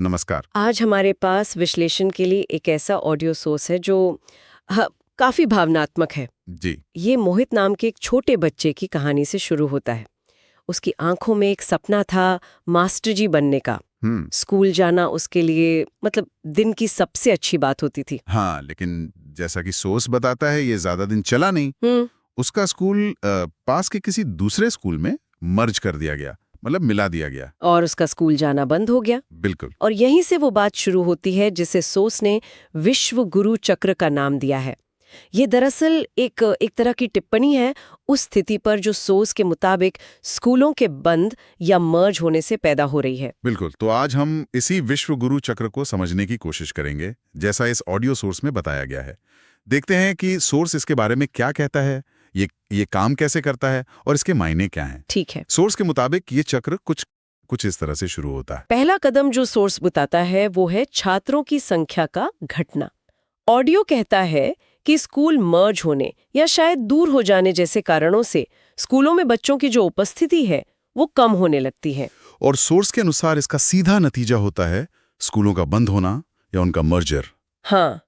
नमस्कार। आज हमारे पास विश्लेषण के लिए एक ऐसा ऑडियो सोर्स है जो काफी भावनात्मक है। जी। ये मोहित नाम के एक छोटे बच्चे की कहानी से शुरू होता है। उसकी आंखों में एक सपना था, मास्टर जी बनने का। स्कूल जाना उसके लिए मतलब दिन की सबसे अच्छी बात होती थी। हाँ, लेकिन जैसा कि सोर्स बताता है ये ज्यादा दिन चला नहीं। उसका स्कूल पास के किसी दूसरे स्कूल में मर्ज कर दिया गया, मतलब मिला दिया गया। और उसका स्कूल जाना बंद हो गया। बिल्कुल। और यहीं से वो बात शुरू होती है जिसे सोस ने विश्व गुरु चक्र का नाम दिया है। ये दरअसल एक तरह की टिप्पणी है उस स्थिति पर जो सोस के मुताबिक स्कूलों के बंद या मर्ज होने से पैदा हो रही है। बिल्कुल। तो आज हम इसी विश्व गुरु चक्र को समझने की कोशिश करेंगे, जैसा इस ऑडियो सोर्स में बताया गया है। देखते हैं कि सोर्स इसके बारे में क्या कहता है, ये काम कैसे करता है और इसके मायने क्या हैं। ठीक है। सोर्स के मुताबिक ये चक्र कुछ इस तरह से शुरू होता है। पहला कदम जो सोर्स बताता है वो है छात्रों की संख्या का घटना। ऑडियो कहता है कि स्कूल मर्ज होने या शायद दूर हो जाने जैसे कारणों से स्कूलों में बच्चों की जो उपस्थिति है वो कम होने लगती है। और सोर्स के अनुसार इसका सीधा नतीजा होता है स्कूलों का बंद होना या उनका मर्जर। हाँ।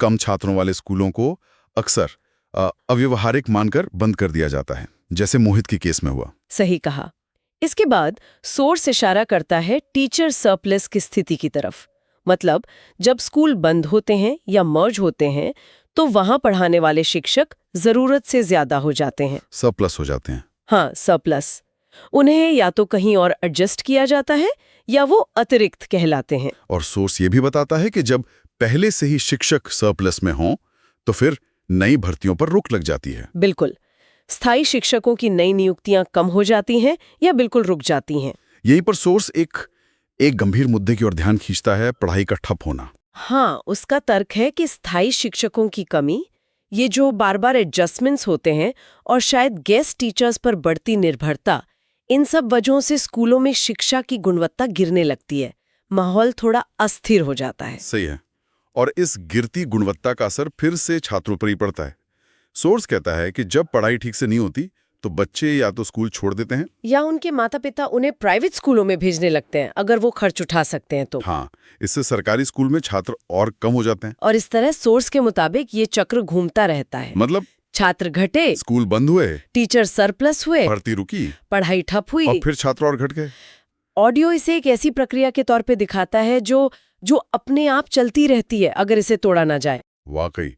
कम छात्रों वाले स्कूलों को अक्सर अव्यवहारिक मानकर बंद कर दिया जाता है, जैसे मोहित के केस में हुआ। सही कहा। इसके बाद सोर्स इशारा करता है टीचर सरप्लस की स्थिति की तरफ। मतलब जब स्कूल बंद होते हैं या मर्ज होते हैं तो वहां पढ़ाने वाले शिक्षक जरूरत से ज्यादा हो जाते हैं, सरप्लस हो जाते हैं। हाँ, सरप्लस। उन्हें या तो कहीं और एडजस्ट किया जाता है या वो अतिरिक्त कहलाते हैं। और सोर्स ये भी बताता है कि जब पहले से ही शिक्षक सरप्लस में हों तो फिर नई भर्तियों पर रोक लग जाती है। बिल्कुल। स्थायी शिक्षकों की नई नियुक्तियां कम हो जाती हैं या बिल्कुल रुक जाती हैं। यहीं पर सोर्स एक गंभीर मुद्दे की ओर ध्यान खींचता है, पढ़ाई का ठप होना। हाँ, उसका तर्क है कि स्थायी शिक्षकों की कमी, ये जो बार बार एडजस्टमेंट्स होते हैं और शायद गेस्ट टीचर्स पर बढ़ती निर्भरता, इन सब वजहों से स्कूलों में शिक्षा की गुणवत्ता गिरने लगती है। माहौल थोड़ा अस्थिर हो जाता है। सही है। और इस गिरती गुणवत्ता का असर फिर से छात्रों पर ही पड़ता है। सोर्स कहता है कि जब पढ़ाई ठीक से नहीं होती तो बच्चे या तो स्कूल छोड़ देते हैं या उनके माता पिता उन्हें प्राइवेट स्कूलों में भेजने लगते हैं अगर वो खर्च उठा सकते हैं तो। हाँ, इससे सरकारी स्कूल में छात्र और कम हो जाते हैं। और इस तरह सोर्स के मुताबिक ये चक्र घूमता रहता है। मतलब छात्र घटे, स्कूल बंद हुए, टीचर सरप्लस हुए, भर्ती रुकी, पढ़ाई ठप हुई और फिर छात्र और घट गए। ऑडियो इसे एक ऐसी प्रक्रिया के तौर पे दिखाता है जो अपने आप चलती रहती है अगर इसे तोड़ा ना जाए। वाकई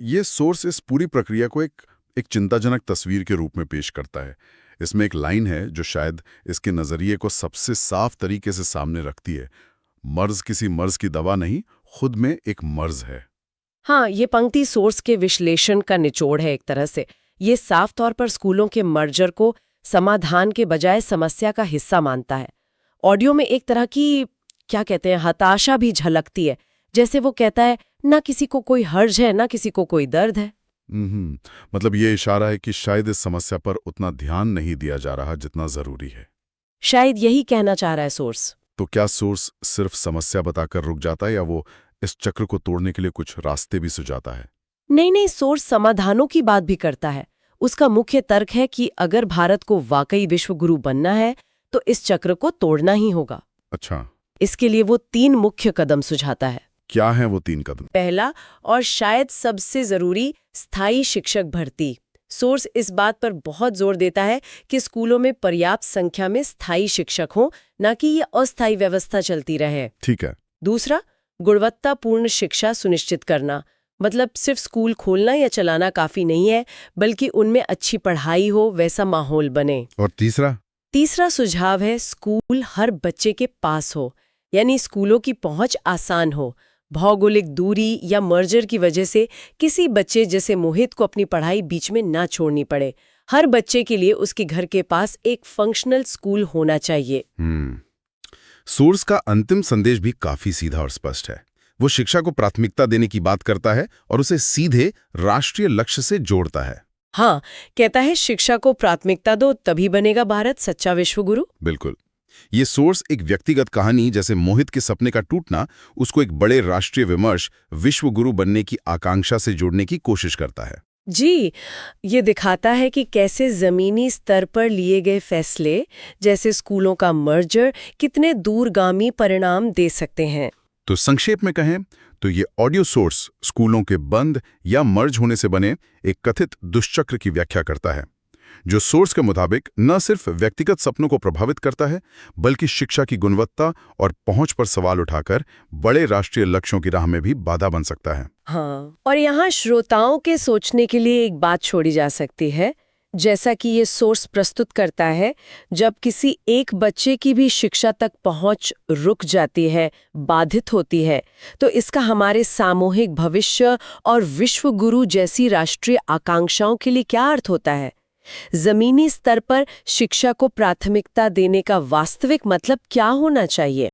ये सोर्स इस पूरी प्रक्रिया को एक चिंताजनक तस्वीर के रूप में पेश करता है। इसमें एक लाइन है जो शायद इसके नजरिए को सबसे साफ तरीके से सामने रखती है। मर्ज किसी मर्ज की दवा नहीं, खुद में एक मर्ज है। हाँ, ये पंक्ति सोर्स के विश्लेषण का निचोड़ है एक तरह से। ये साफ तौर पर स्कूलों के मर्जर को समाधान के बजाय समस्या का हिस्सा मानता है। ऑडियो में एक तरह की, क्या कहते हैं, हताशा भी झलकती है। जैसे वो कहता है, ना किसी को कोई हर्ज है, ना किसी को कोई दर्द है। मतलब ये इशारा है कि शायद इस समस्या पर उतना ध्यान नहीं दिया जा रहा जितना जरूरी है। शायद यही कहना चाह रहा है सोर्स। तो क्या सोर्स सिर्फ समस्या बताकर रुक जाता है या वो इस चक्र को तोड़ने के लिए कुछ रास्ते भी सुझाता है? नहीं, सोर्स समाधानों की बात भी करता है। उसका मुख्य तर्क है कि अगर भारत को वाकई विश्व गुरु बनना है तो इस चक्र को तोड़ना ही होगा। अच्छा। इसके लिए वो 3 मुख्य कदम सुझाता है। क्या है वो 3 कदम? पहला और शायद सबसे जरूरी, स्थायी शिक्षक भर्ती। सोर्स इस बात पर बहुत जोर देता है कि स्कूलों में पर्याप्त संख्या में स्थायी शिक्षक हों, न कि ये अस्थायी व्यवस्था चलती रहे। ठीक है। दूसरा, गुणवत्तापूर्ण शिक्षा सुनिश्चित करना। मतलब सिर्फ स्कूल खोलना या चलाना काफी नहीं है, बल्कि उनमें अच्छी पढ़ाई हो, वैसा माहौल बने। और तीसरा सुझाव है स्कूल हर बच्चे के पास हो, यानी स्कूलों की पहुंच आसान हो। भौगोलिक दूरी या मर्जर की वजह से किसी बच्चे जैसे मोहित को अपनी पढ़ाई बीच में ना छोड़नी पड़े। हर बच्चे के लिए उसके घर के पास एक फंक्शनल स्कूल होना चाहिए। सोर्स का अंतिम संदेश भी काफी सीधा और स्पष्ट है। वो शिक्षा को प्राथमिकता देने की बात करता है और उसे सीधे राष्ट्रीय लक्ष्य से जोड़ता है। हाँ, कहता है शिक्षा को प्राथमिकता दो, तभी बनेगा भारत सच्चा विश्वगुरु। बिल्कुल। ये सोर्स एक व्यक्तिगत कहानी जैसे मोहित के सपने का टूटना उसको एक बड़े राष्ट्रीय विमर्श, विश्व गुरु बनने की आकांक्षा से जोड़ने की कोशिश करता है। जी, ये दिखाता है कि कैसे ज़मीनी स्तर पर लिए गए फैसले, जैसे स्कूलों का मर्जर, कितने दूरगामी परिणाम दे सकते हैं। तो संक्षेप में कहें तो ये ऑडियो सोर्स स्कूलों के बंद या मर्ज होने से बने एक कथित दुष्चक्र की व्याख्या करता है, जो सोर्स के मुताबिक न सिर्फ व्यक्तिगत सपनों को प्रभावित करता है, बल्कि शिक्षा की गुणवत्ता और पहुंच पर सवाल उठाकर बड़े राष्ट्रीय लक्ष्यों की राह में भी बाधा बन सकता है। हाँ, और यहाँ श्रोताओं के सोचने के लिए एक बात छोड़ी जा सकती है। जैसा कि ये सोर्स प्रस्तुत करता है, जब किसी एक बच्चे की भी शिक्षा तक पहुंच रुक जाती है, बाधित होती है, तो इसका हमारे सामूहिक भविष्य और विश्व गुरु जैसी राष्ट्रीय आकांक्षाओं के लिए क्या अर्थ होता है। जमीनी स्तर पर शिक्षा को प्राथमिकता देने का वास्तविक मतलब क्या होना चाहिए।